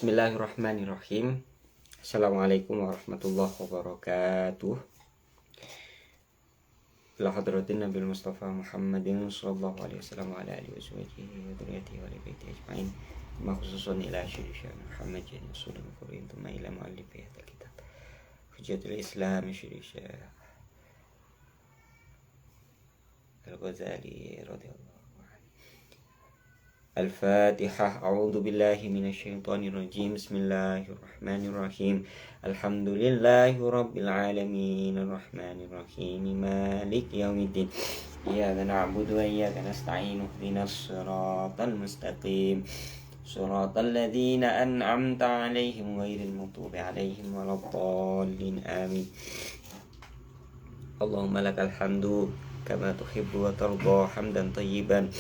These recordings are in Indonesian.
Bismillahirrahmanirrahim. Assalamualaikum warahmatullahi wabarakatuh. Ila hadratin Nabi Mustafa Muhammadin sallallahu alaihi wasallam wa ala alihi wa dzurriyyatihi wa ali baiti ajmain. Makhususun ila syekh Muhammad bin Sulaiman al-Qur'an thumma ila muallif hadha kitab. Hujjatul Islam Syekh Al-Ghazali radhiyallahu. Al-Fatihah. A'udzu billahi minasyaitonir rajim. Bismillahirrahmanirrahim. Alhamdulillahirabbil alamin arrahmanir rahim maliki yaumiddin. Iyyaka na'budu wa iyyaka nasta'in. Ihdinas siratal mustaqim. Siratal ladzina an'amta 'alaihim ghairil maghdubi 'alaihim waladdallin. Amin. Allahumma lakal hamdu kama tuhibbu wa tarda hamdan thayyiban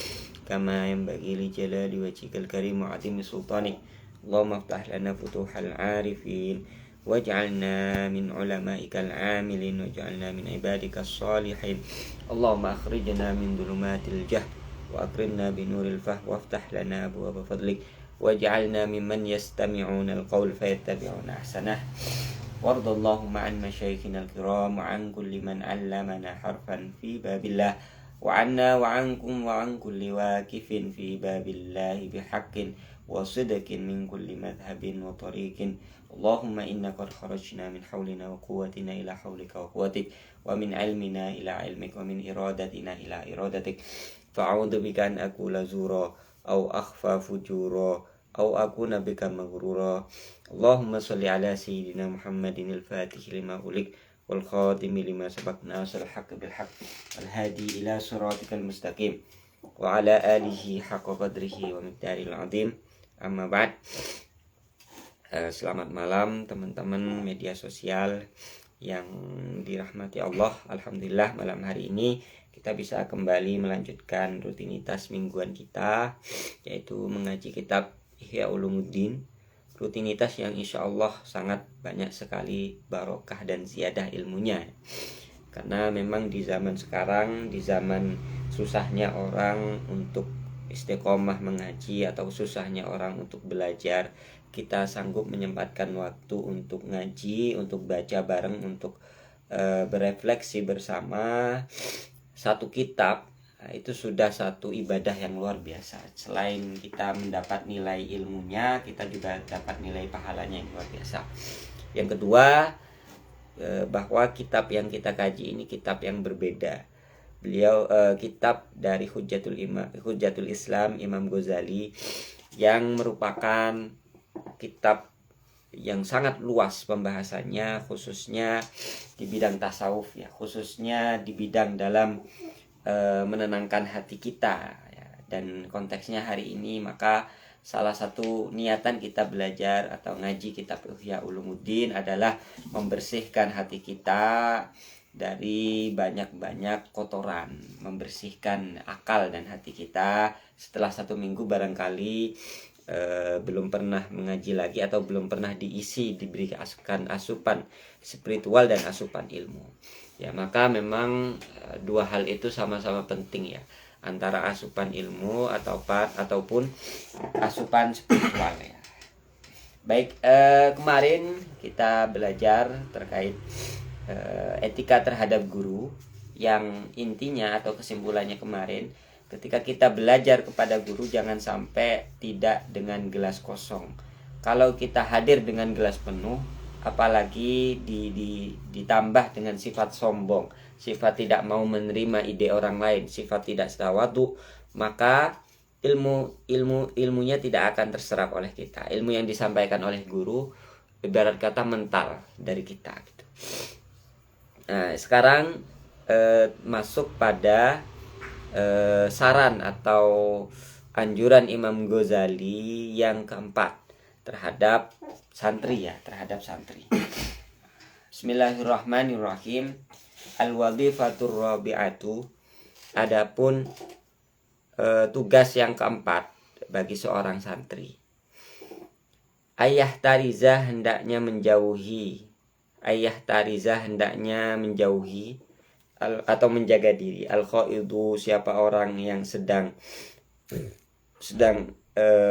kama yanbaghi li jalali wajhikal karim wa 'azimi sultanik. Allahumma iftah lana futuhal 'arifin waj'alna min ulama'ikal 'amilin waj'alna min ibadikas shalihin. Allahumma akhrijna min dhulumatil jahl wa akrimna bi nuril fahm waftah lana abwaaba fadlik waj'alna mimman yastami'una al-qawl fayattabi'una ahsanah. Warda Allahumma an masyayikhina al-kiram wa an kulli man 'allamana harfan fi babillah wa anna wa ankum wa an kulli waqifin fi babillahi bihaqqin wa sidqin min kulli madhhabin wa tariqin. Allahumma inna qad kharajna min hawlina wa quwwatina ila hawlika wa quwwatik wa min ilmina ila ilmik wa min iradatina ila iradatik. Fa'udhu bika an akula zura aw akhfa fujura aw akuna bika maghrura. Allahumma salli ala sayyidina Muhammadin al-fatih lima ulik wal khatimi lima sabaq nasal haqq bil haqq wal hadi ila siratikal mustaqim wa ala alihi haqqa qadrihi wa miqdaril azim. Amma ba'd. Selamat malam teman-teman media sosial yang dirahmati Allah. Alhamdulillah malam hari ini kita bisa kembali melanjutkan rutinitas mingguan kita, yaitu mengaji kitab Ihya Ulumuddin. Rutinitas yang insya Allah sangat banyak sekali barokah dan ziyadah ilmunya. Karena memang di zaman sekarang, di zaman susahnya orang untuk istiqomah mengaji atau susahnya orang untuk belajar, kita sanggup menyempatkan waktu untuk ngaji, untuk baca bareng, untuk berefleksi bersama satu kitab. Nah, itu sudah satu ibadah yang luar biasa. Selain kita mendapat nilai ilmunya, kita juga dapat nilai pahalanya yang luar biasa. Yang kedua, bahwa kitab yang kita kaji ini kitab yang berbeda. Beliau kitab dari Hujjatul Islam Imam Ghazali, yang merupakan kitab yang sangat luas pembahasannya, khususnya di bidang tasawuf ya, khususnya di bidang dalam menenangkan hati kita ya. Dan konteksnya hari ini, maka salah satu niatan kita belajar atau ngaji kitab Ihya Ulumuddin adalah membersihkan hati kita dari banyak-banyak kotoran, membersihkan akal dan hati kita. Setelah 1 minggu barangkali belum pernah mengaji lagi atau belum pernah diberikan asupan spiritual dan asupan ilmu ya, maka memang dua hal itu sama-sama penting ya, antara asupan ilmu ataupun asupan spiritual ya. Baik, kemarin kita belajar terkait etika terhadap guru, yang intinya atau kesimpulannya kemarin, ketika kita belajar kepada guru jangan sampai tidak dengan gelas kosong. Kalau kita hadir dengan gelas penuh, apalagi ditambah dengan sifat sombong, sifat tidak mau menerima ide orang lain, sifat tidak tawadu, maka ilmunya tidak akan terserap oleh kita. Ilmu yang disampaikan oleh guru ibarat kata mental dari kita gitu. Nah, sekarang masuk pada saran atau anjuran Imam Ghazali yang keempat terhadap santri. Bismillahirrahmanirrahim. Al-wadhifatur rabi'atu. Adapun tugas yang keempat bagi seorang santri. Ayah tariza hendaknya menjauhi atau menjaga diri. Al-khaidu, siapa orang yang sedang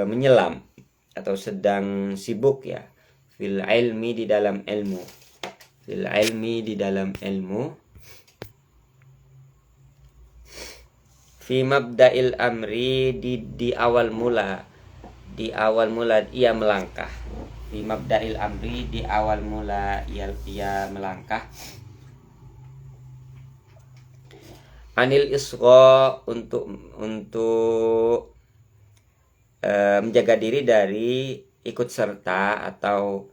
menyelam atau sedang sibuk ya, fil ilmi di dalam ilmu, fil ilmi di dalam ilmu, fi mabda'il amri di awal mula, di awal mula ia melangkah, fi mabda'il amri di awal mula ia melangkah, anil isgha untuk menjaga diri dari ikut serta atau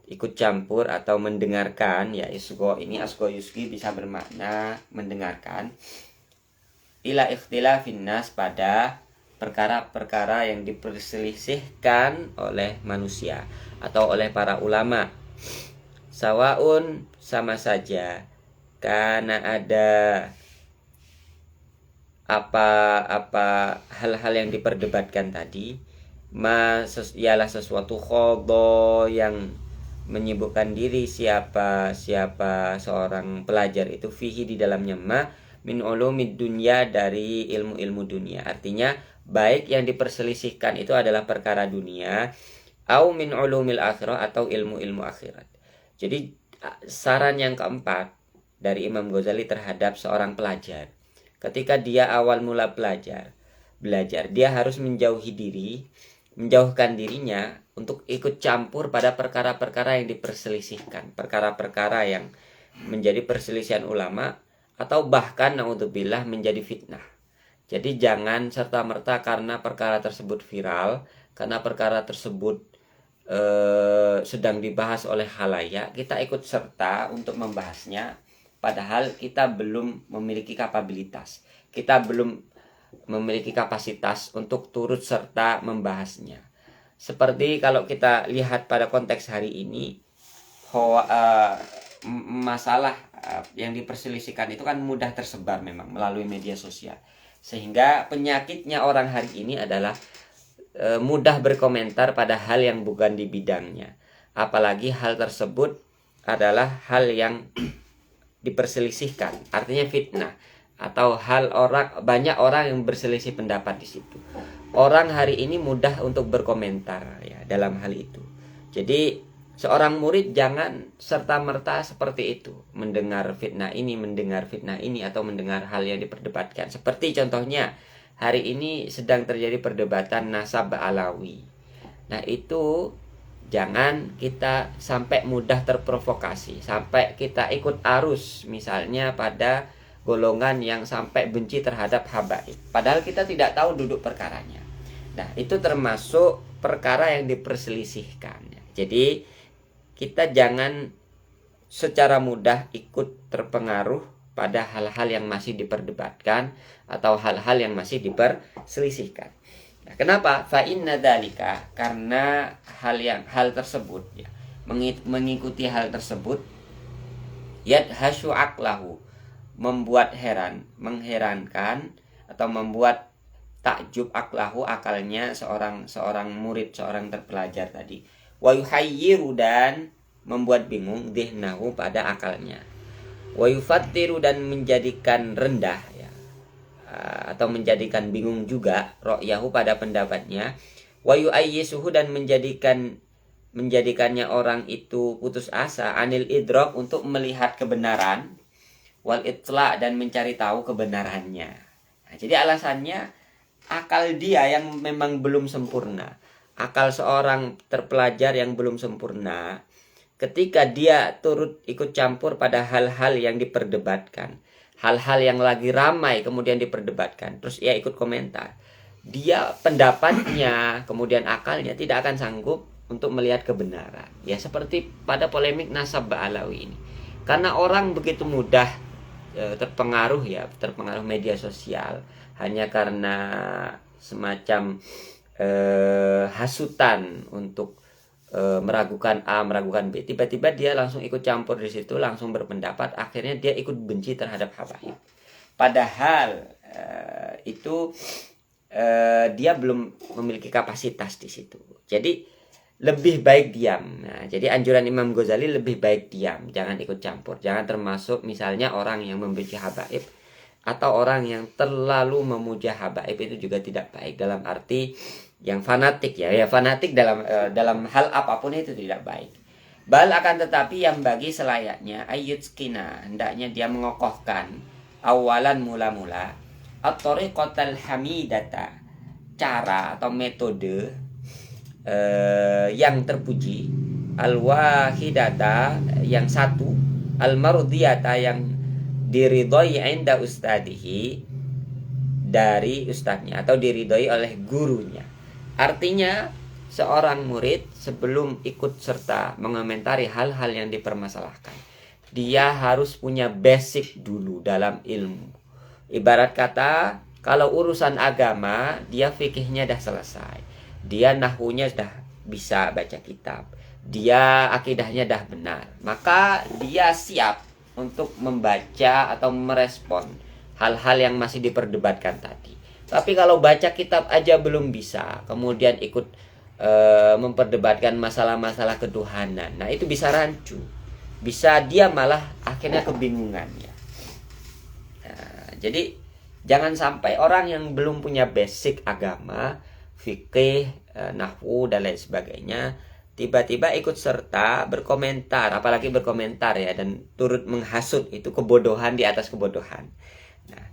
ikut campur atau mendengarkan ya. Isgha ini asgha yusgi bisa bermakna mendengarkan, ila ikhtilafin nas pada perkara-perkara yang diperselisihkan oleh manusia atau oleh para ulama. Sawaun sama saja, karena ada apa hal-hal yang diperdebatkan tadi, ialah sesuatu khodo yang menyibukkan diri siapa seorang pelajar itu, fihi di dalamnya, min ulumid dunya dari ilmu-ilmu dunia. Artinya baik yang diperselisihkan itu adalah perkara dunia, au min ulumil akhirah atau ilmu-ilmu akhirat. Jadi saran yang keempat dari Imam Ghazali terhadap seorang pelajar, ketika dia awal mula belajar, dia harus menjauhkan dirinya untuk ikut campur pada perkara-perkara yang diperselisihkan, perkara-perkara yang menjadi perselisihan ulama, atau bahkan naudzubillah menjadi fitnah. Jadi jangan serta-merta karena perkara tersebut viral, karena perkara tersebut sedang dibahas oleh khalayak, kita ikut serta untuk membahasnya, padahal kita belum memiliki kapabilitas, kita belum memiliki kapasitas untuk turut serta membahasnya. Seperti kalau kita lihat pada konteks hari ini, masalah yang diperselisihkan itu kan mudah tersebar memang melalui media sosial, sehingga penyakitnya orang hari ini adalah mudah berkomentar pada hal yang bukan di bidangnya, apalagi hal tersebut adalah hal yang diperselisihkan, artinya fitnah, atau banyak orang yang berselisih pendapat di situ. Orang hari ini mudah untuk berkomentar ya dalam hal itu. Jadi seorang murid jangan serta-merta seperti itu, mendengar fitnah ini, atau mendengar hal yang diperdebatkan. Seperti contohnya hari ini sedang terjadi perdebatan nasab Alawi. Nah, itu jangan kita sampai mudah terprovokasi, sampai kita ikut arus misalnya pada golongan yang sampai benci terhadap habaib, padahal kita tidak tahu duduk perkaranya. Nah, itu termasuk perkara yang diperselisihkan. Jadi kita jangan secara mudah ikut terpengaruh pada hal-hal yang masih diperdebatkan atau hal-hal yang masih diperselisihkan. Nah, kenapa? Fa inna dzalika, karena hal tersebut ya, mengikuti hal tersebut, yadhasyu aqlahu, membuat mengherankan atau membuat takjub aqlahu, akalnya seorang murid, seorang terpelajar tadi, wa yuhayyiru, dan membuat bingung, dhihnahu, pada akalnya, wa yufattiru, dan menjadikan rendah ya, atau menjadikan bingung juga, ra'yahu, pada pendapatnya, wa yu'ayyisuhu, dan menjadikannya orang itu putus asa, anil idrak, untuk melihat kebenaran, wal itla, dan mencari tahu kebenarannya. Nah, jadi alasannya akal dia yang memang belum sempurna, akal seorang terpelajar yang belum sempurna. Ketika dia turut ikut campur pada hal-hal yang diperdebatkan, hal-hal yang lagi ramai kemudian diperdebatkan, terus ia ikut komentar, dia pendapatnya kemudian akalnya tidak akan sanggup untuk melihat kebenaran. Ya, seperti pada polemik nasab Alawi ini, karena orang begitu mudah terpengaruh media sosial, hanya karena semacam hasutan untuk meragukan A, meragukan B, tiba-tiba dia langsung ikut campur di situ, langsung berpendapat, akhirnya dia ikut benci terhadap habaib. Padahal itu dia belum memiliki kapasitas di situ. Jadi lebih baik diam. Nah, jadi anjuran Imam Ghazali lebih baik diam, jangan ikut campur, jangan termasuk misalnya orang yang membenci habaib atau orang yang terlalu memuja habaib. Itu juga tidak baik, dalam arti yang fanatik ya fanatik dalam hal apapun itu tidak baik. Bal akan tetapi yang bagi selayaknya ayyutskina, hendaknya dia mengokohkan awalan mula-mula at-tariqatal hamidata, cara atau metode yang terpuji, al-wahidata yang satu, al-mardiyata yang diridhoi inda ustadihi, dari ustadznya atau diridhoi oleh gurunya. Artinya seorang murid sebelum ikut serta mengomentari hal-hal yang dipermasalahkan, dia harus punya basic dulu dalam ilmu. Ibarat kata, kalau urusan agama, dia fikihnya dah selesai, dia nahwunya dah bisa baca kitab, dia akidahnya dah benar, maka dia siap untuk membaca atau merespon hal-hal yang masih diperdebatkan tadi. Tapi kalau baca kitab aja belum bisa, kemudian ikut memperdebatkan masalah-masalah ketuhanan, nah itu bisa rancu, bisa dia malah akhirnya kebingungan ya. Nah, jadi jangan sampai orang yang belum punya basic agama, fikih, nahwu dan lain sebagainya, tiba-tiba ikut serta berkomentar, apalagi berkomentar ya, dan turut menghasut, itu kebodohan di atas kebodohan. Nah,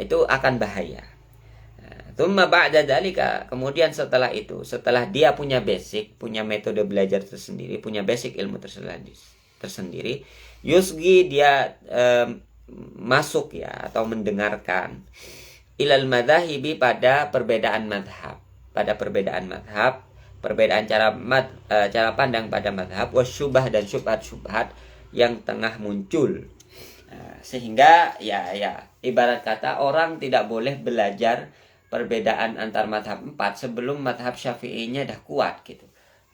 itu akan bahaya. Tsumma ba'da dzalika, kemudian setelah itu, setelah dia punya basic, punya metode belajar tersendiri, punya basic ilmu tersendiri, yusgi dia masuk ya atau mendengarkan ilal madhahibi, pada perbedaan madhab, perbedaan cara pandang pada madhab, wasyubah dan syubhat-syubhat yang tengah muncul. Sehingga ya ibarat kata orang tidak boleh belajar perbedaan antar madhab 4 sebelum madhab syafi'inya dah kuat gitu.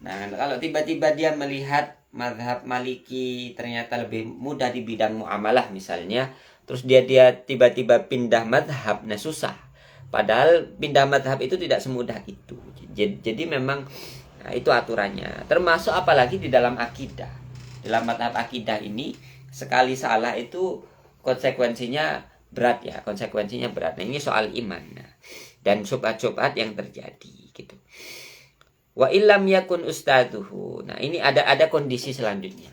Nah, kalau tiba-tiba dia melihat madhab maliki ternyata lebih mudah di bidang muamalah misalnya, terus dia tiba-tiba pindah madhab, nah susah. Padahal pindah madhab itu tidak semudah itu. Jadi memang nah, itu aturannya. Termasuk apalagi di dalam akidah. Dalam madhab akidah ini, sekali salah itu konsekuensinya berat ya, Nah, ini soal iman. Nah, dan syubhat-syubhat yang terjadi gitu. Wa illam yakun ustaduhu. Nah, ini ada kondisi selanjutnya.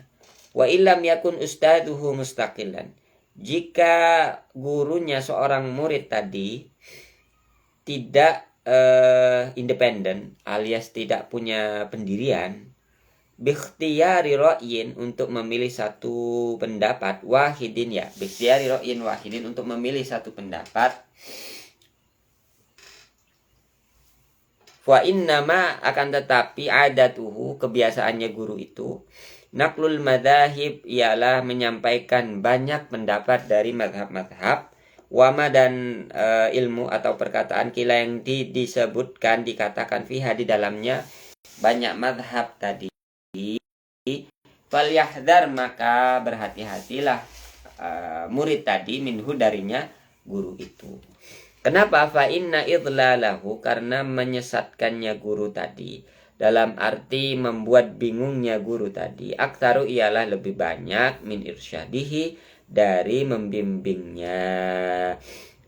Wa illam yakun ustaduhu mustaqilan. Jika gurunya seorang murid tadi tidak independen alias tidak punya pendirian, bikhtiyari ra'yin, untuk memilih satu pendapat, wahidin ya, bikhtiyari ra'yin wahidin, untuk memilih satu pendapat, fa innama, akan tetapi adatuhu, kebiasaannya guru itu, naqlul madzahib, ialah menyampaikan banyak pendapat dari madhab-madhab, wama, dan ilmu atau perkataan kila yang disebutkan, dikatakan fiha, di dalamnya banyak madhab tadi. Falyahdhar, maka berhati-hatilah murid tadi, minhu, darinya guru itu. Kenapa? Fa inna idlalahu, karena menyesatkannya guru tadi, dalam arti membuat bingungnya guru tadi, aktaru, ialah lebih banyak, min irsyadihi, dari membimbingnya.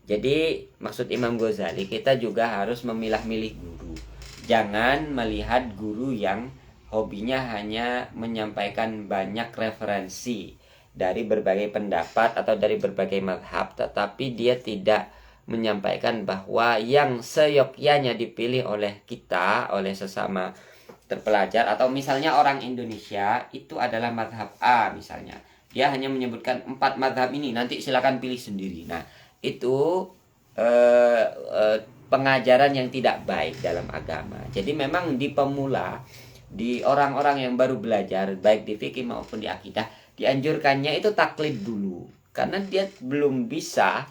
Jadi maksud Imam Ghazali, kita juga harus memilah-milih guru. Jangan melihat guru yang hobinya hanya menyampaikan banyak referensi dari berbagai pendapat atau dari berbagai mazhab, tetapi dia tidak menyampaikan bahwa yang seyogyanya dipilih oleh kita, oleh sesama terpelajar, atau misalnya orang Indonesia itu adalah mazhab A misalnya. Dia hanya menyebutkan 4 mazhab ini, nanti silakan pilih sendiri. Nah, itu pengajaran yang tidak baik dalam agama. Jadi memang di pemula, di orang-orang yang baru belajar, baik di fikih maupun di akidah, dianjurkannya itu taklid dulu, karena dia belum bisa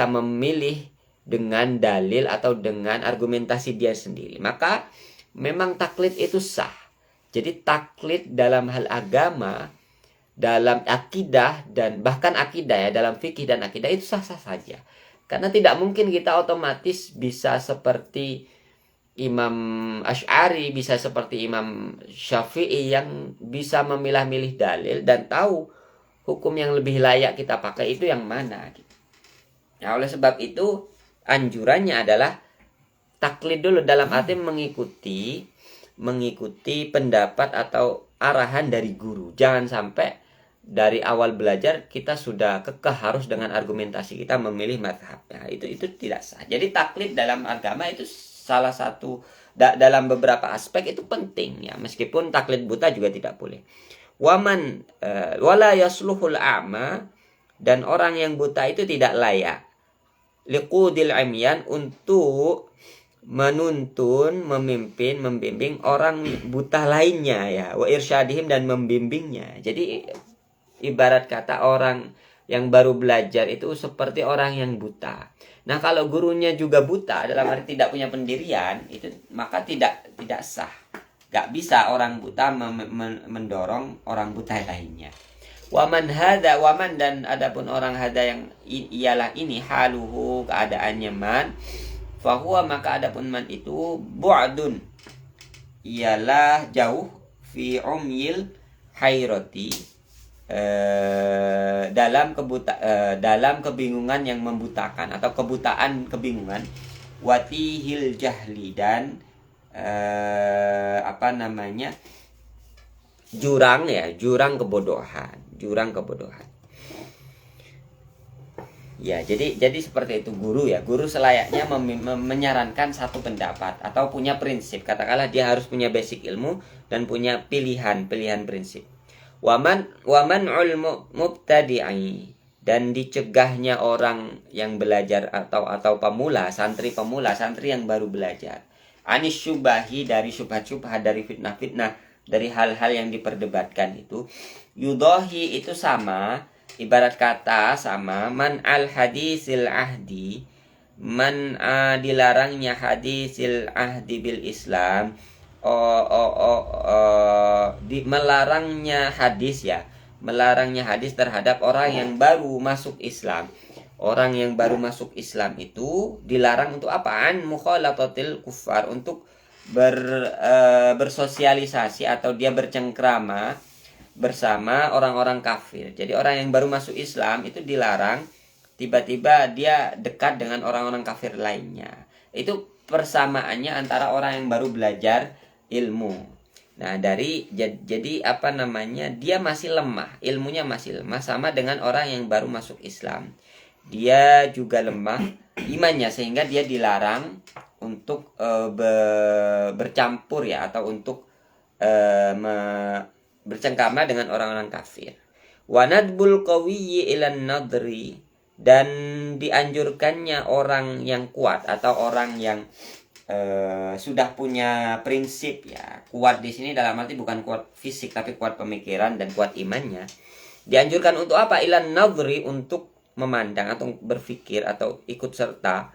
memilih dengan dalil atau dengan argumentasi dia sendiri. Maka memang taklid itu sah. Jadi taklid dalam hal agama, dalam akidah, dan bahkan akidah ya, dalam fikih dan akidah itu sah-sah saja. Karena tidak mungkin kita otomatis bisa seperti Imam Asy'ari, bisa seperti Imam Syafi'i yang bisa memilah-milih dalil dan tahu hukum yang lebih layak kita pakai itu yang mana. Nah, oleh sebab itu anjurannya adalah taklid dulu dalam arti mengikuti pendapat atau arahan dari guru. Jangan sampai dari awal belajar kita sudah kekeh harus dengan argumentasi kita memilih mazhab. Nah, itu tidak sah. Jadi taklid dalam agama itu salah satu dalam beberapa aspek itu penting ya, meskipun taklid buta juga tidak boleh. Waman wala yasluhul a'ma, dan orang yang buta itu tidak layak liqudil amyan, untuk menuntun, memimpin, membimbing orang buta lainnya ya, wa irsyadihim, dan membimbingnya. Jadi ibarat kata orang yang baru belajar itu seperti orang yang buta. Nah, kalau gurunya juga buta dalam arti tidak punya pendirian, itu maka tidak sah. Gak bisa orang buta mendorong orang buta lainnya. Waman dan adapun orang hada yang ialah ini haluhu, keadaannya man, fahuwa, maka adapun man itu bu'dun, ialah jauh, fi umyil hairati, dalam kebingungan yang membutakan atau kebingungan, watihil jahli, dan jurang kebodohan. Ya, jadi seperti itu guru ya. Guru selayaknya menyarankan satu pendapat atau punya prinsip. Katakanlah dia harus punya basic ilmu dan punya pilihan prinsip. Waman mubtadi'i, dan dicegahnya orang yang belajar atau pemula, santri yang baru belajar. Anis syubahi, dari syubhat-syubhat, dari fitnah-fitnah, dari hal-hal yang diperdebatkan itu. Yudohi, itu sama, ibarat kata sama, man al hadisil ahdi, man dilarangnya hadisil ahdi bil Islam, melarangnya hadis terhadap orang yang baru masuk Islam. Orang yang baru masuk Islam itu dilarang untuk apaan? Mukhalatatil kufar, untuk bersosialisasi atau dia bercengkrama bersama orang-orang kafir. Jadi orang yang baru masuk Islam itu dilarang tiba-tiba dia dekat dengan orang-orang kafir lainnya. Itu persamaannya antara orang yang baru belajar ilmu. Nah, jadi dia masih lemah, ilmunya masih lemah, sama dengan orang yang baru masuk Islam. Dia juga lemah imannya, sehingga dia dilarang untuk bercampur ya, atau untuk bercengkrama dengan orang-orang kafir. Wanadbul qawiyyi ilan nadri, dan dianjurkannya orang yang kuat atau orang yang sudah punya prinsip ya. Kuat di sini dalam arti bukan kuat fisik, tapi kuat pemikiran dan kuat imannya. Dianjurkan untuk apa? Ilan nadri, untuk memandang atau berpikir atau ikut serta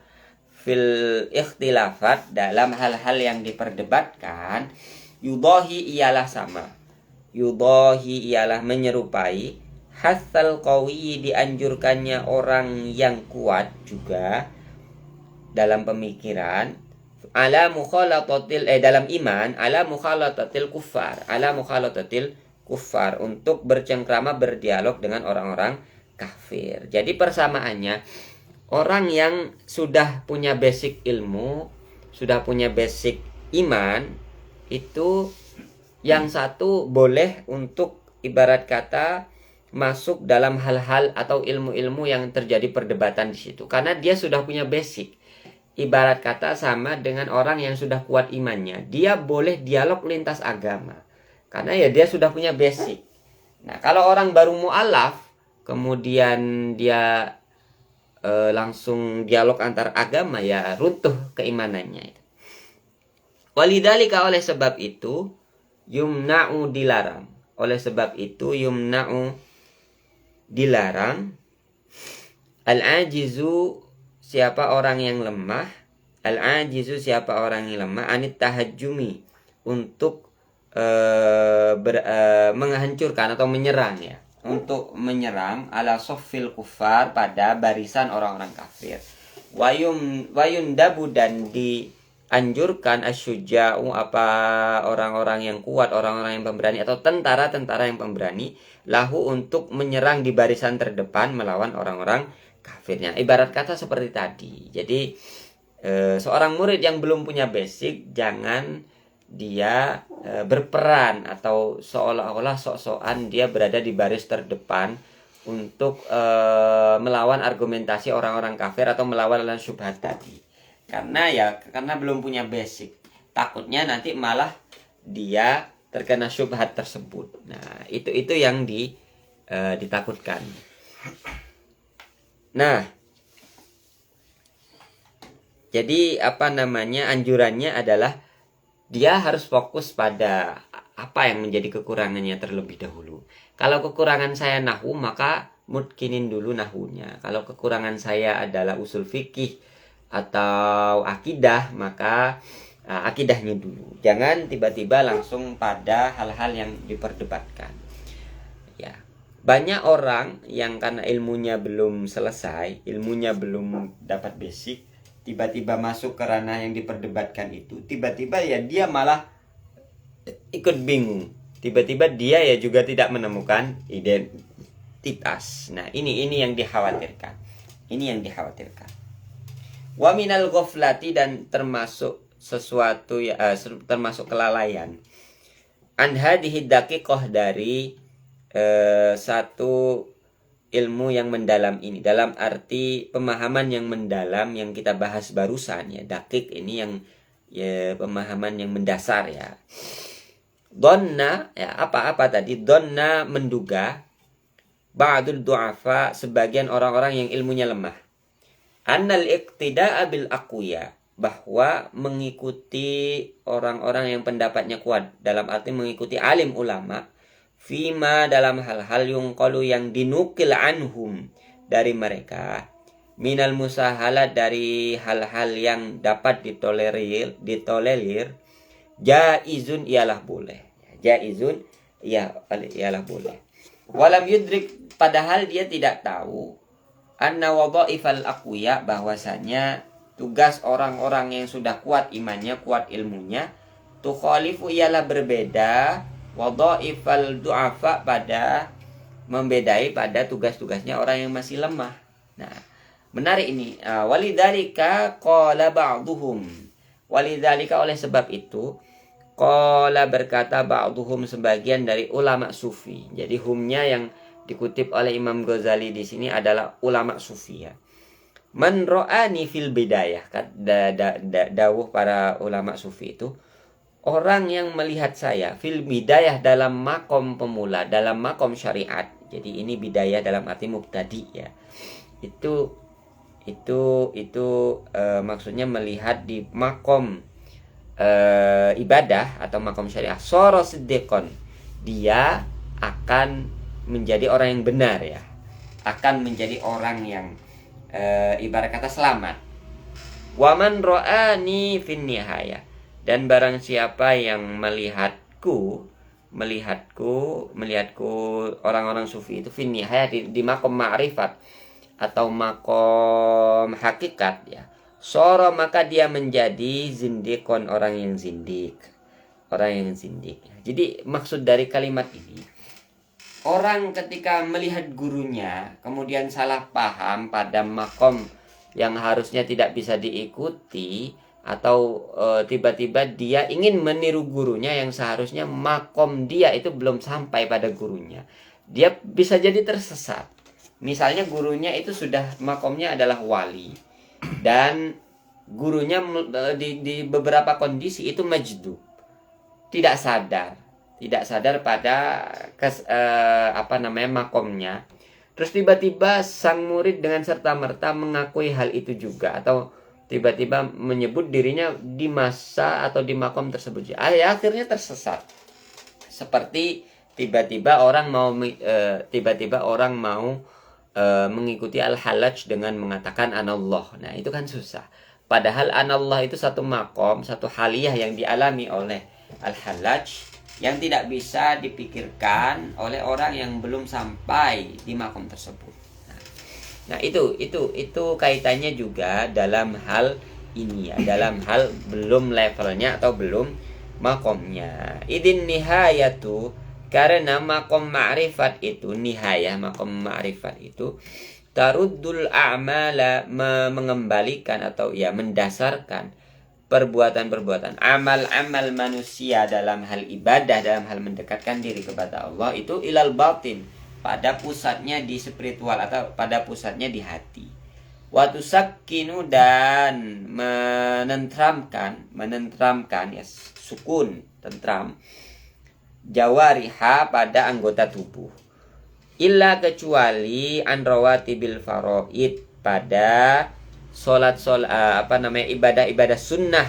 fil ikhtilafat, dalam hal-hal yang diperdebatkan. Yudahi, ialah sama. Yudahi, ialah menyerupai. Hatsal qawi, dianjurkannya orang yang kuat juga dalam pemikiran. Ala mukhalatatil dalam iman, ala mukhalatatil kufar, untuk bercengkrama, berdialog dengan orang-orang kafir. Jadi persamaannya, orang yang sudah punya basic ilmu, sudah punya basic iman, itu yang satu boleh untuk ibarat kata masuk dalam hal-hal atau ilmu-ilmu yang terjadi perdebatan di situ, karena dia sudah punya basic. Ibarat kata sama dengan orang yang sudah kuat imannya, dia boleh dialog lintas agama karena ya dia sudah punya basic. Nah, kalau orang baru mu'alaf kemudian dia langsung dialog antar agama, ya runtuh keimanannya. Walidzalika, oleh sebab itu, yumna'u, dilarang. Oleh sebab itu yumna'u, dilarang, al-ajizu, siapa orang yang lemah, al-ajizu, siapa orang yang lemah, anit tahajjumi, untuk menghancurkan atau menyerang ya, untuk menyerang ala soffil kufar, pada barisan orang-orang kafir. Wayun dabu, dan dianjurkan asyuja'u, orang-orang yang kuat, orang-orang yang pemberani, atau tentara-tentara yang pemberani, lahu, untuk menyerang di barisan terdepan melawan orang-orang kafirnya. Ibarat kata seperti tadi. Jadi seorang murid yang belum punya basic, jangan dia berperan atau seolah-olah sok-sokan dia berada di baris terdepan untuk melawan argumentasi orang-orang kafir atau melawan syubhat tadi. Karena belum punya basic. Takutnya nanti malah dia terkena syubhat tersebut. Nah, itu yang ditakutkan. Nah, jadi anjurannya adalah dia harus fokus pada apa yang menjadi kekurangannya terlebih dahulu. Kalau kekurangan saya nahu, maka mutkinin dulu nahunya. Kalau kekurangan saya adalah usul fikih atau akidah, maka akidahnya dulu. Jangan tiba-tiba langsung pada hal-hal yang diperdebatkan. Ya. Banyak orang yang karena ilmunya belum selesai, ilmunya belum dapat basic, tiba-tiba masuk ke ranah yang diperdebatkan itu, tiba-tiba ya dia malah ikut bingung. Tiba-tiba dia ya juga tidak menemukan identitas. Nah, ini yang dikhawatirkan. Ini yang dikhawatirkan. Wa minal ghaflati, dan termasuk sesuatu termasuk kelalaian. An hadhihi daqiqah, dari satu ilmu yang mendalam ini, dalam arti pemahaman yang mendalam yang kita bahas barusan ya. Daqiq ini yang pemahaman yang mendasar ya. Donna ya, apa tadi? Donna, menduga, ba'dul du'afa, sebagian orang-orang yang ilmunya lemah, annal iqtida'a bil aqwiya, bahwa mengikuti orang-orang yang pendapatnya kuat, dalam arti mengikuti alim ulama, fima, dalam hal-hal yungqalu, yang dinukil anhum, dari mereka, minal musahalat, dari hal-hal yang dapat ditolerir, jaizun, ialah boleh. Jaizun, ialah boleh. Walam yudrik, padahal dia tidak tahu, anna wadha'ifal aqwiya, bahwasanya tugas orang-orang yang sudah kuat imannya, kuat ilmunya, tukhalifu, ialah berbeda, wadha'ifal du'afa, pada membedai pada tugas-tugasnya orang yang masih lemah. Nah, menarik ini. Walidzalika qala ba'duhum, walidzalika, oleh sebab itu, qala, berkata, ba'duhum, sebagian dari ulama sufi. Jadi humnya yang dikutip oleh Imam Ghazali di sini adalah ulama sufi ya. Man ra'ani fil bidayah, dawuh para ulama sufi itu, orang yang melihat saya fil bidayah, dalam makom pemula, dalam makom syariat. Jadi ini bidayah dalam arti mubtadi ya. Itu maksudnya melihat di makom ibadah atau makom syariah. Soro siddiqon, dia akan menjadi orang yang benar ya. Akan menjadi orang yang ibarat kata selamat. Waman ra'ani fin nihayah, dan barang siapa yang melihatku orang-orang sufi itu fin nihayah, di makom ma'rifat atau makom hakikat ya. Soro, maka dia menjadi zindikon, orang yang zindik. Jadi maksud dari kalimat ini, orang ketika melihat gurunya kemudian salah paham pada makom yang harusnya tidak bisa diikuti, atau tiba-tiba dia ingin meniru gurunya yang seharusnya makom dia itu belum sampai pada gurunya, dia bisa jadi tersesat. Misalnya gurunya itu sudah makomnya adalah wali, dan gurunya di beberapa kondisi itu majdub, tidak sadar pada makomnya. Terus tiba-tiba sang murid dengan serta-merta mengakui hal itu juga, atau tiba-tiba menyebut dirinya di masa atau di makom tersebut. Akhirnya tersesat. Seperti tiba-tiba orang mau mengikuti al-halaj dengan mengatakan anallah. Nah, itu kan susah. Padahal anallah itu satu makom, satu haliyah yang dialami oleh al-halaj, yang tidak bisa dipikirkan oleh orang yang belum sampai di makom tersebut. Nah, itu kaitannya juga dalam hal ini ya, dalam hal belum levelnya atau belum makomnya. Idin nihayatu, karena makom ma'rifat itu, nihayah makom ma'rifat itu taruddul a'mala, mengembalikan atau ya mendasarkan perbuatan-perbuatan amal-amal manusia dalam hal ibadah, dalam hal mendekatkan diri kepada Allah itu ilal batin, pada pusatnya di spiritual atau pada pusatnya di hati. Wa tusakkinu, dan menentramkan ya, sukun, tentram, jawariha, pada anggota tubuh. Illa, kecuali an rawatibil faraid, pada ibadah-ibadah sunnah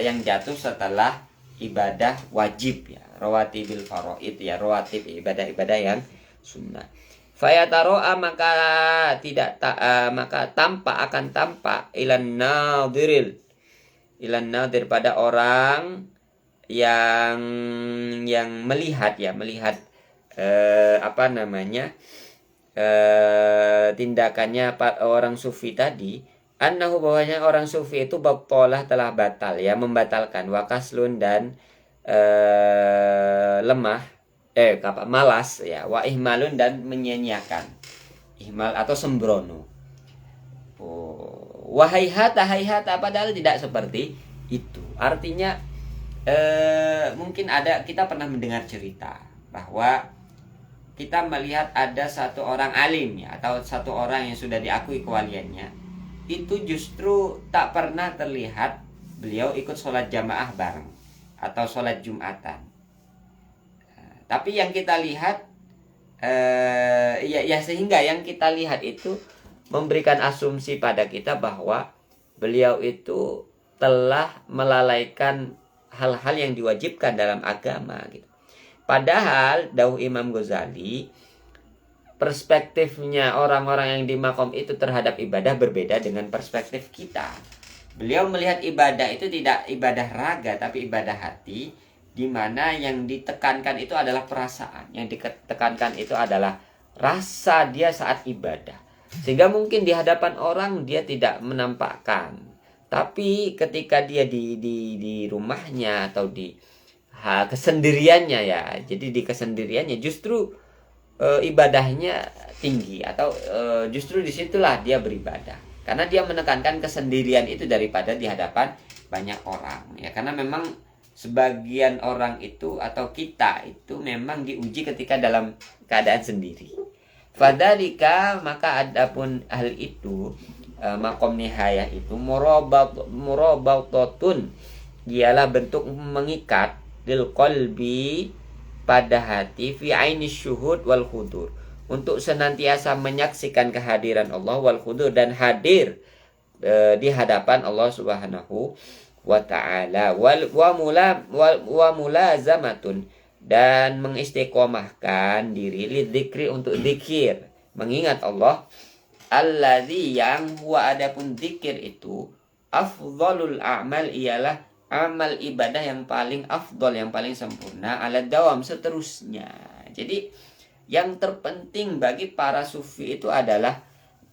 yang jatuh setelah ibadah wajib ya. Rawatibil faraid ya, rawatib ibadah-ibadah yang sunnah. Fayataro'a, maka akan tampak ilan nadir, pada orang yang melihat tindakannya orang sufi tadi, annahu, bahwasanya orang sufi itu batalah, telah batal ya, membatalkan, wakaslun, dan malas ya, wa ihmalun, dan menyia-nyiakan, ihmal atau sembrono. Hayhata, padahal tidak seperti itu. Artinya mungkin kita pernah mendengar cerita bahwa kita melihat ada satu orang alim ya, atau satu orang yang sudah diakui kewaliannya, itu justru tak pernah terlihat beliau ikut sholat jamaah bareng atau sholat Jumatan. Tapi yang kita lihat sehingga yang kita lihat itu memberikan asumsi pada kita bahwa beliau itu telah melalaikan hal-hal yang diwajibkan dalam agama gitu. Padahal dawuh Imam Ghazali, perspektifnya orang-orang yang di makom itu terhadap ibadah berbeda dengan perspektif kita. Beliau melihat ibadah itu tidak ibadah raga tapi ibadah hati, di mana yang ditekankan itu adalah perasaan, yang ditekankan itu adalah rasa dia saat ibadah. Sehingga mungkin di hadapan orang dia tidak menampakkan, tapi ketika dia di rumahnya atau di kesendiriannya ya, jadi di kesendiriannya justru ibadahnya tinggi, atau justru disitulah dia beribadah, karena dia menekankan kesendirian itu daripada di hadapan banyak orang ya. Karena memang sebagian orang itu atau kita itu memang diuji ketika dalam keadaan sendiri. Fadzalika, maka adapun hal itu, makom nihayah itu murabatun, ialah bentuk mengikat lil qalbi, pada hati, fi aini syuhud wal khudur, untuk senantiasa menyaksikan kehadiran Allah, wal khudur, dan hadir di hadapan Allah Subhanahu wa ta'ala, wa mulazamatun, dan mengistiqomahkan diri lidzikri, untuk zikir, mengingat Allah, alladzi, yang huwa, adapun zikir itu, afdhalul a'mal, ialah amal ibadah yang paling afdol, yang paling sempurna, ala dawam, seterusnya. Jadi yang terpenting bagi para sufi itu adalah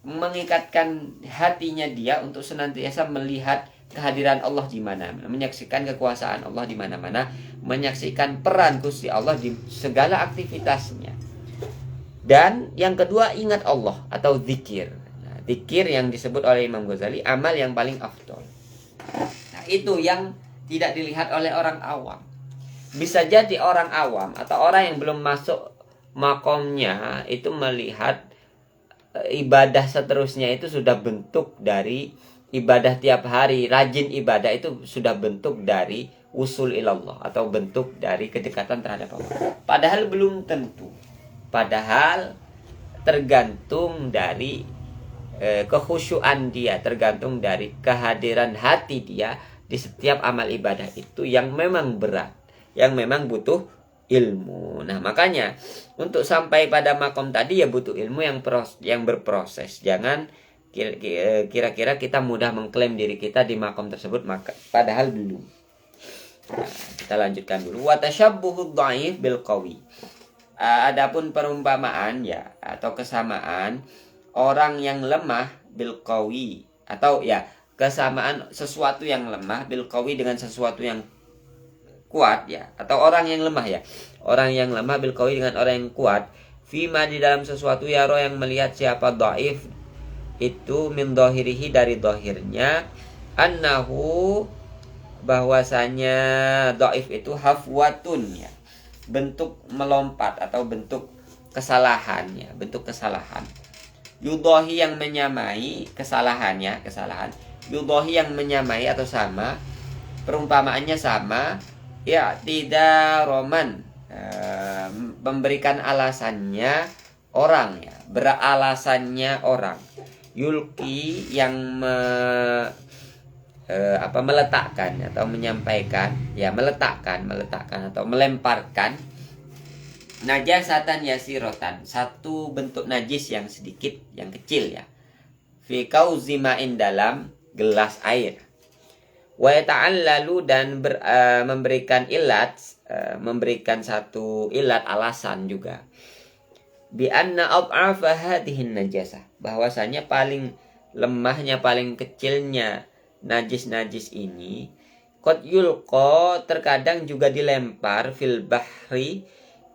mengikatkan hatinya dia untuk senantiasa melihat kehadiran Allah di mana-mana, menyaksikan kekuasaan Allah di mana-mana, menyaksikan peran Gusti Allah di segala aktivitasnya. Dan yang kedua, ingat Allah atau zikir. Nah, zikir yang disebut oleh Imam Ghazali amal yang paling afdol. Nah, itu yang tidak dilihat oleh orang awam. Bisa jadi orang awam atau orang yang belum masuk makomnya itu melihat ibadah seterusnya itu sudah bentuk dari ibadah tiap hari, rajin ibadah itu sudah bentuk dari usul ilallah atau bentuk dari kedekatan terhadap Allah. Padahal belum tentu. Padahal tergantung dari kekhusyuan dia, tergantung dari kehadiran hati dia di setiap amal ibadah itu yang memang berat, yang memang butuh ilmu. Nah, makanya untuk sampai pada makom tadi ya butuh ilmu yang berproses. Jangan kira-kira kita mudah mengklaim diri kita di makom tersebut, maka padahal belum. Nah, kita lanjutkan dulu. Wa tashabbuhud dhaif bil qawi. Adapun perumpamaan ya atau kesamaan orang yang lemah bil qawi, atau ya kesamaan sesuatu yang lemah bil qawi dengan sesuatu yang kuat ya, atau orang yang lemah ya. Orang yang lemah bil qawi dengan orang yang kuat, fima, di dalam sesuatu, yaro, yang melihat siapa dhaif itu min dhahirihi dari dhahirnya, annahu bahwasanya dhaif itu hafwatun ya, bentuk melompat atau bentuk kesalahan ya, bentuk kesalahan. Yudhahi yang menyamai kesalahannya, kesalahan. Yudhahi yang menyamai atau sama, perumpamaannya sama, ya tidak roman, memberikan alasannya orang ya, beralasannya orang. Yulki yang meletakkan atau menyampaikan ya, meletakkan atau melemparkan najasatan yasirotan, satu bentuk najis yang sedikit, yang kecil ya, fi kauzimain, dalam gelas air. Wa ta'allalu, dan memberikan ilat, memberikan satu ilat, alasan juga, bi anna ad'afa hadhihi najasah, bahwasanya paling lemahnya, paling kecilnya najis-najis ini, qad yulqa, terkadang juga dilempar, fil bahri,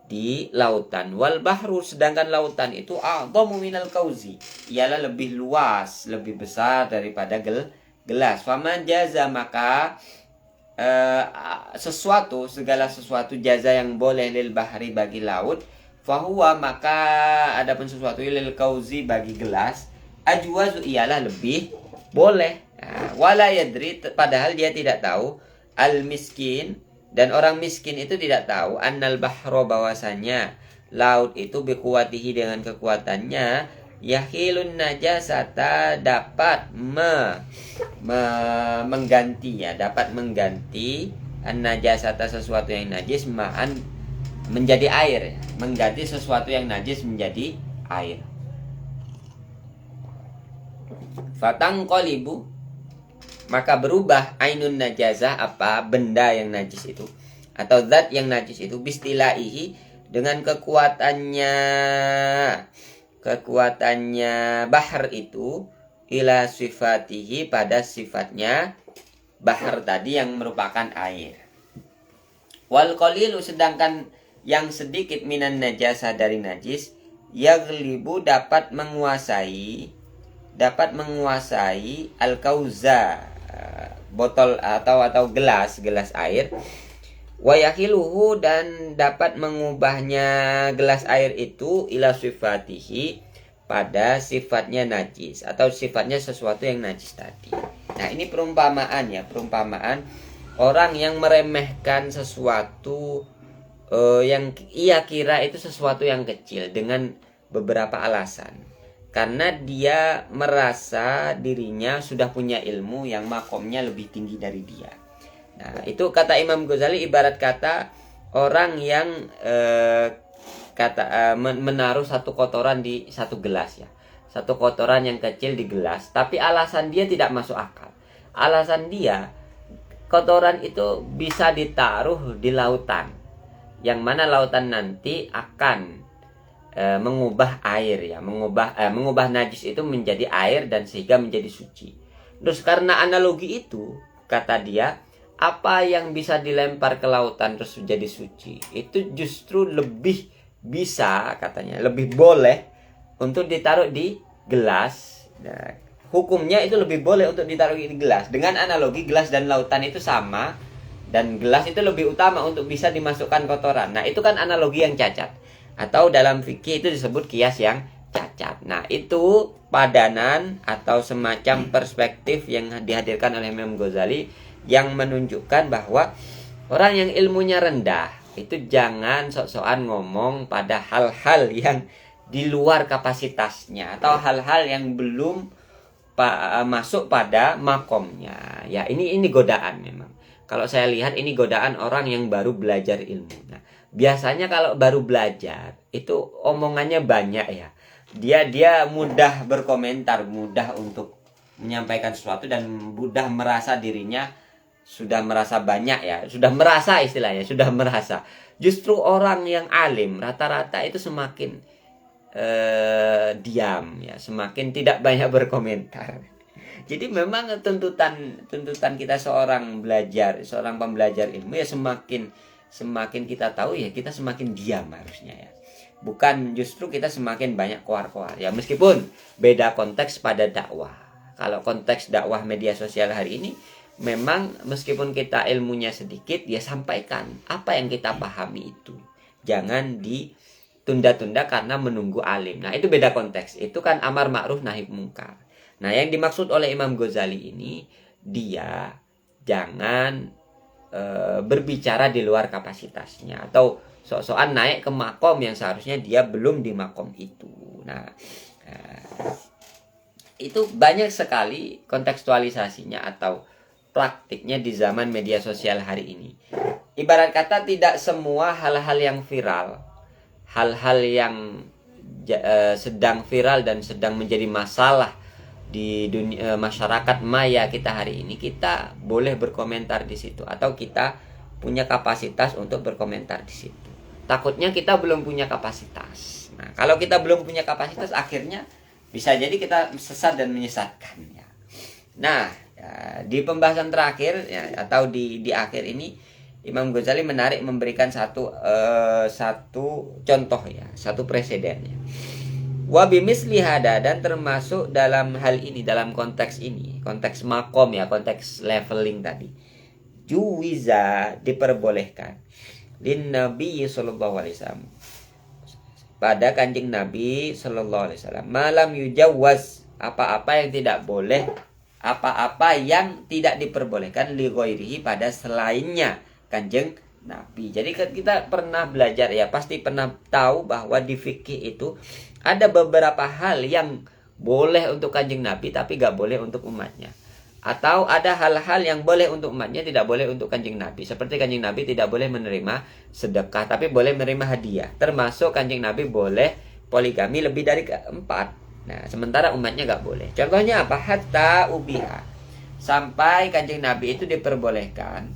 di lautan. Wal bahru, sedangkan lautan itu a'dhamu minal kauzi, ialah lebih luas, lebih besar daripada gelas. Faman jaza, maka segala sesuatu jaza yang boleh lil bahri, bagi laut, fahuwa, maka adapun sesuatu lil kauzi, bagi gelas, ajwazu, ialah lebih boleh. Wala yadri, padahal dia tidak tahu, al miskin, dan orang miskin itu tidak tahu, annal bahro, bahwasanya laut itu biquwatihi, dengan kekuatannya, yahilun najasata, dapat mengganti ya, dapat mengganti an najasata, sesuatu yang najis, ma'an, menjadi air ya, mengganti sesuatu yang najis menjadi air. Fatang qolibu, maka berubah ainun najazah, apa benda yang najis itu atau zat yang najis itu, bistilaihi, dengan kekuatannya bahar itu, ila sifatihi, pada sifatnya bahar tadi yang merupakan air. Wal qalilu, sedangkan yang sedikit minan najasah, dari najis, yaglibu, dapat menguasai al-kauza, botol atau gelas air, wa yahiluhu, dan dapat mengubahnya gelas air itu, ila sifatihi, pada sifatnya najis atau sifatnya sesuatu yang najis tadi. Nah, ini perumpamaan ya, perumpamaan orang yang meremehkan sesuatu yang ia kira itu sesuatu yang kecil dengan beberapa alasan. Karena dia merasa dirinya sudah punya ilmu yang makomnya lebih tinggi dari dia. Nah, itu kata Imam Ghazali, ibarat kata orang yang menaruh satu kotoran di satu gelas ya. Satu kotoran yang kecil di gelas, tapi alasan dia tidak masuk akal. Alasan dia, kotoran itu bisa ditaruh di lautan, yang mana lautan nanti akan mengubah air ya, mengubah najis itu menjadi air, dan sehingga menjadi suci. Terus karena analogi itu, kata dia, apa yang bisa dilempar ke lautan terus menjadi suci, itu justru lebih bisa, katanya, lebih boleh untuk ditaruh di gelas. Nah, hukumnya itu lebih boleh untuk ditaruh di gelas. Dengan analogi gelas dan lautan itu sama, dan gelas itu lebih utama untuk bisa dimasukkan kotoran. Nah, itu kan analogi yang cacat, atau dalam fikih itu disebut kias yang cacat. Nah, itu padanan atau semacam perspektif yang dihadirkan oleh Imam Ghazali, yang menunjukkan bahwa orang yang ilmunya rendah itu jangan sok-sokan ngomong pada hal-hal yang di luar kapasitasnya, atau hal-hal yang belum masuk pada makomnya. Ya, ini godaan memang. Kalau saya lihat ini godaan orang yang baru belajar ilmu. Nah, biasanya kalau baru belajar itu omongannya banyak ya. Dia mudah berkomentar, mudah untuk menyampaikan sesuatu, dan mudah merasa dirinya sudah merasa banyak ya, sudah merasa, istilahnya sudah merasa. Justru orang yang alim rata-rata itu semakin diam ya, semakin tidak banyak berkomentar. Jadi memang tuntutan kita seorang pembelajar ilmu ya, semakin kita tahu ya, kita semakin diam harusnya ya. bukan justru kita semakin banyak koar-koar ya, meskipun beda konteks pada dakwah. Kalau konteks dakwah media sosial hari ini memang meskipun kita ilmunya sedikit, ya sampaikan apa yang kita pahami itu, jangan ditunda-tunda karena menunggu alim. Nah itu beda konteks, itu kan amar ma'ruf nahi mungkar. Nah yang dimaksud oleh Imam Ghazali ini, dia jangan berbicara di luar kapasitasnya atau sok-sokan naik ke makom yang seharusnya dia belum di makom itu. Nah, itu banyak sekali kontekstualisasinya atau praktiknya di zaman media sosial hari ini. Ibarat kata tidak semua hal-hal yang viral, hal-hal yang sedang viral dan sedang menjadi masalah di dunia masyarakat maya kita hari ini, kita boleh berkomentar di situ atau kita punya kapasitas untuk berkomentar di situ. Takutnya kita belum punya kapasitas. Nah, kalau kita belum punya kapasitas, akhirnya bisa jadi kita sesat dan menyesatkan ya. Nah, ya, di pembahasan terakhir ya, atau di akhir ini Imam Ghazali menarik memberikan satu contoh ya, satu preseden ya. Wa bimisli hada, dan termasuk dalam hal ini, dalam konteks ini, konteks makom ya, konteks leveling tadi, juwiza, diperbolehkan lin Nabi sallallahu alaihi wasallam, pada kanjeng Nabi sallallahu alaihi wasallam, malam yujawaz, apa-apa yang tidak boleh, apa-apa yang tidak diperbolehkan li ghairihi, pada selainnya kanjeng Nabi. Jadi kita pernah belajar ya, pasti pernah tahu bahwa di fikih itu ada beberapa hal yang boleh untuk kanjeng Nabi tapi gak boleh untuk umatnya. Atau ada hal-hal yang boleh untuk umatnya, tidak boleh untuk kanjeng Nabi. Seperti kanjeng Nabi tidak boleh menerima sedekah tapi boleh menerima hadiah. Termasuk kanjeng Nabi boleh poligami lebih dari 4. Nah, sementara umatnya gak boleh. Contohnya apa? Hatta ubiha, sampai kanjeng Nabi itu diperbolehkan.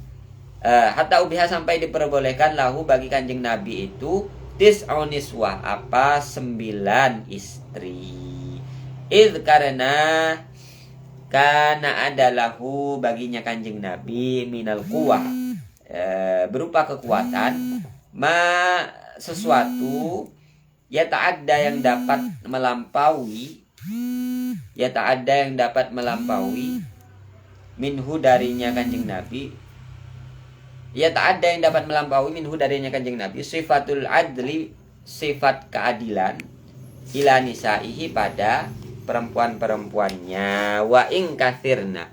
Hatta ubiha, sampai diperbolehkan lahu bagi kanjeng Nabi itu tis'uniswah, apa 9 istri. Karena adalahu baginya kanjeng Nabi minal kuwah, berupa kekuatan, sesuatu ya ta'adda, yang dapat melampaui, minhu darinya kanjeng Nabi, ya ta'adda yang dapat melampaui minhu darinya kanjeng Nabi, sifatul adli, sifat keadilan, ila nisaihi, pada perempuan-perempuannya, wa ing kathurna,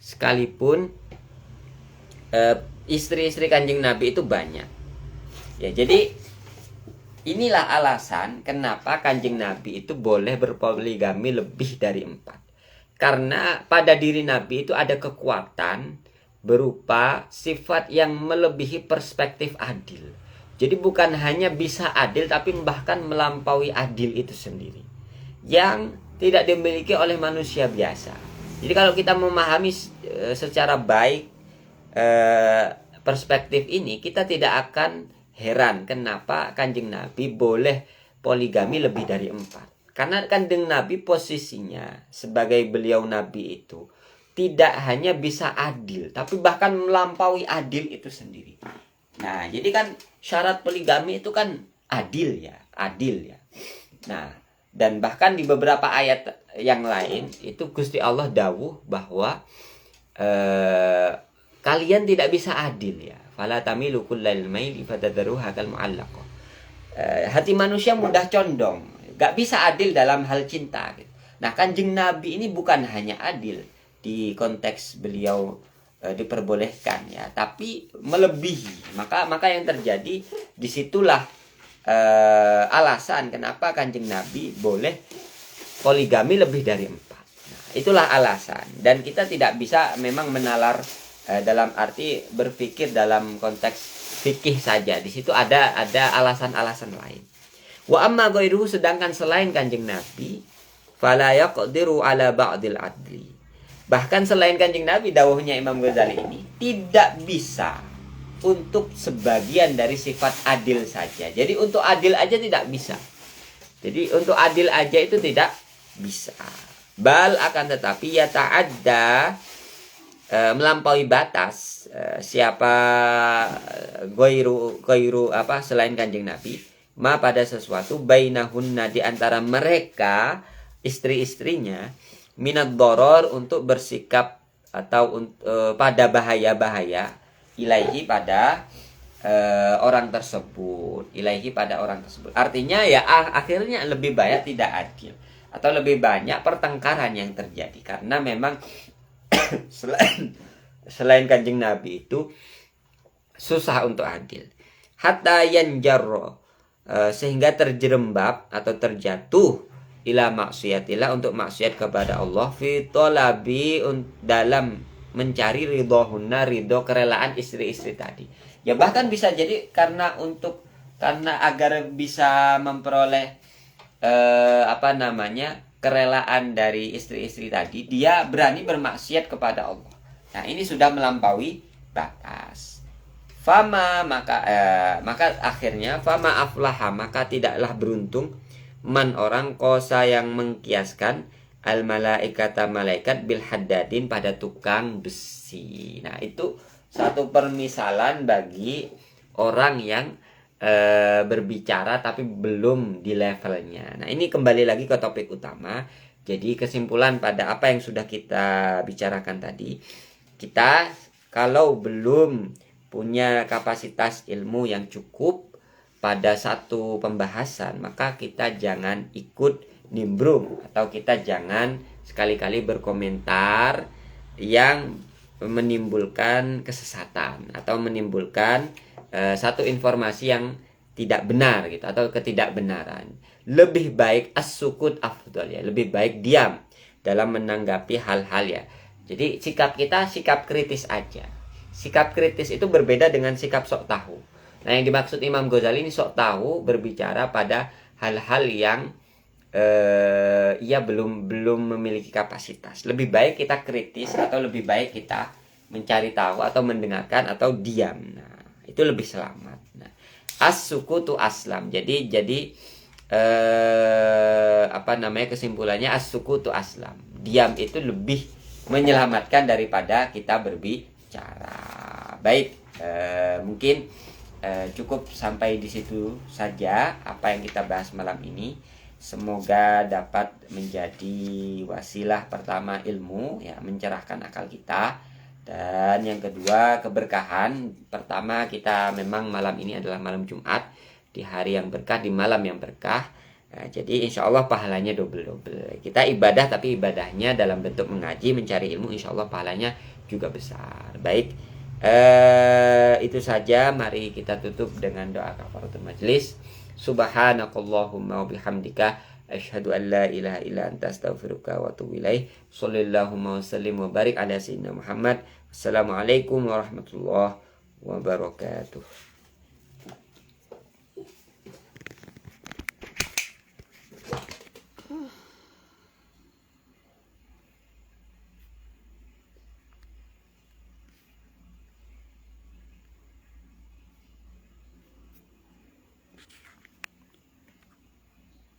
sekalipun istri-istri kanjeng Nabi itu banyak ya. Jadi inilah alasan kenapa kanjeng Nabi itu boleh berpoligami lebih dari 4. Karena pada diri Nabi itu ada kekuatan berupa sifat yang melebihi perspektif adil. Jadi bukan hanya bisa adil, tapi bahkan melampaui adil itu sendiri, yang tidak dimiliki oleh manusia biasa. Jadi kalau kita memahami secara baik perspektif ini, kita tidak akan heran kenapa kanjeng Nabi boleh poligami lebih dari 4. Karena kanjeng Nabi posisinya sebagai beliau Nabi itu tidak hanya bisa adil, tapi bahkan melampaui adil itu sendiri. Nah, jadi kan syarat poligami itu kan adil ya. Nah, dan bahkan di beberapa ayat yang lain itu Gusti Allah dawuh bahwa kalian tidak bisa adil ya. Fala tamilu kullal maili fatadharuha kal mu'allaqah. Hati manusia mudah condong, gak bisa adil dalam hal cinta. Nah, kanjeng Nabi ini bukan hanya adil di konteks beliau diperbolehkan ya, tapi melebihi. Maka yang terjadi disitulah alasan kenapa kanjeng Nabi boleh poligami lebih dari 4. Nah, itulah alasan. Dan kita tidak bisa memang menalar dalam arti berpikir dalam konteks fikih saja. Di situ ada alasan-alasan lain. Wa amma ghairuhu, sedangkan selain kanjeng Nabi, fala yaqdiru ala ba'dil adli. Bahkan selain kanjeng Nabi, dawuhnya Imam Ghazali ini, tidak bisa untuk sebagian dari sifat adil saja. Jadi untuk adil aja tidak bisa. Jadi untuk adil aja itu tidak bisa. Bal, akan tetapi ya ta'adda, melampaui batas, siapa goiru apa selain Kanjeng Nabi, ma pada sesuatu bainahunna di antara mereka istri-istrinya, minad doror untuk bersikap atau pada bahaya-bahaya, ilaihi pada orang tersebut, ilaihi pada orang tersebut. Artinya ya akhirnya lebih banyak tidak adil atau lebih banyak pertengkaran yang terjadi karena memang selain Kanjeng Nabi itu susah untuk adil. Hatta yanjarro, sehingga terjerembab atau terjatuh ila maksiatillah, untuk maksiat kepada Allah, fi talabi, dalam mencari ridhohunna, ridho kerelaan istri-istri tadi. Ya bahkan bisa jadi karena agar bisa memperoleh kerelaan dari istri-istri tadi, dia berani bermaksiat kepada Allah. Nah, ini sudah melampaui batas. Maka akhirnya fama aflaha, maka tidaklah beruntung man orang kosa yang mengkiaskan al malaikata, malaikat, bil haddadin, pada tukang besi. Nah, itu satu permisalan bagi orang yang berbicara tapi belum di levelnya. Nah, ini kembali lagi ke topik utama. Jadi kesimpulan pada apa yang sudah kita bicarakan tadi, kita kalau belum punya kapasitas ilmu yang cukup pada satu pembahasan, maka kita jangan ikut nimbrung atau kita jangan sekali-kali berkomentar yang menimbulkan kesesatan atau menimbulkan satu informasi yang tidak benar gitu atau ketidakbenaran. Lebih baik as-sukut afdal, ya, lebih baik diam dalam menanggapi hal-hal, ya. Jadi sikap kita sikap kritis aja. Sikap kritis itu berbeda dengan sikap sok tahu. Nah, yang dimaksud Imam Ghazali ini sok tahu berbicara pada hal-hal yang ia belum memiliki kapasitas. Lebih baik kita kritis atau lebih baik kita mencari tahu atau mendengarkan atau diam. Nah, itu lebih selamat. Nah, as-sukutu aslam. Jadi kesimpulannya as-sukutu aslam. Diam itu lebih menyelamatkan daripada kita berbicara. Baik, mungkin cukup sampai di situ saja apa yang kita bahas malam ini. Semoga dapat menjadi wasilah pertama ilmu, ya, mencerahkan akal kita. Dan yang kedua keberkahan. Pertama, kita memang malam ini adalah malam Jumat, di hari yang berkah, di malam yang berkah. Nah, jadi insya Allah pahalanya double. Kita ibadah tapi ibadahnya dalam bentuk mengaji, mencari ilmu, insya Allah pahalanya juga besar. Baik, itu saja. Mari kita tutup dengan doa kafaratul majlis. Subhanakallahumma wa bihamdika asyhadu an la ilaha illa anta astaghfiruka wa atubu ilaik. Shallallahu wa sallim wa barik ala sayyidina Muhammad. Assalamualaikum warahmatullahi wabarakatuh.